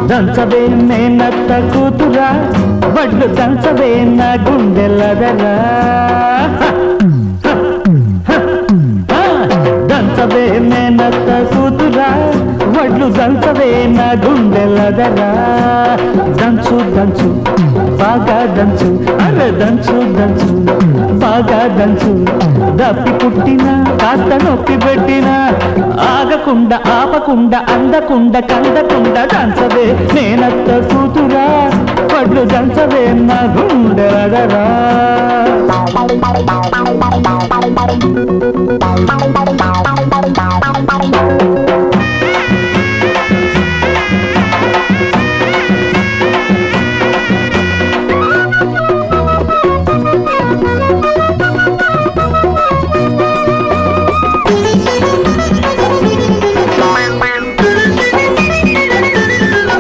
దంచవే మేనత్త కూతురా వడ్లు దంచవే నా గుండెలదరా దంచవే మేనత్త కూతురా వడ్లు దంచవే నా గుండెలదరా దంచు దంచు బాగా దంచు అరే దంచు దంచు బాగా దంచు దప్పి పుట్టినా కాస్త నొప్పి పెట్టినా ఆగకుండా ఆపకుండా అందకుండా కందకుండా దంచవే మేనత్త కూతురా వడ్లు దంచవే నా గుండెలదరా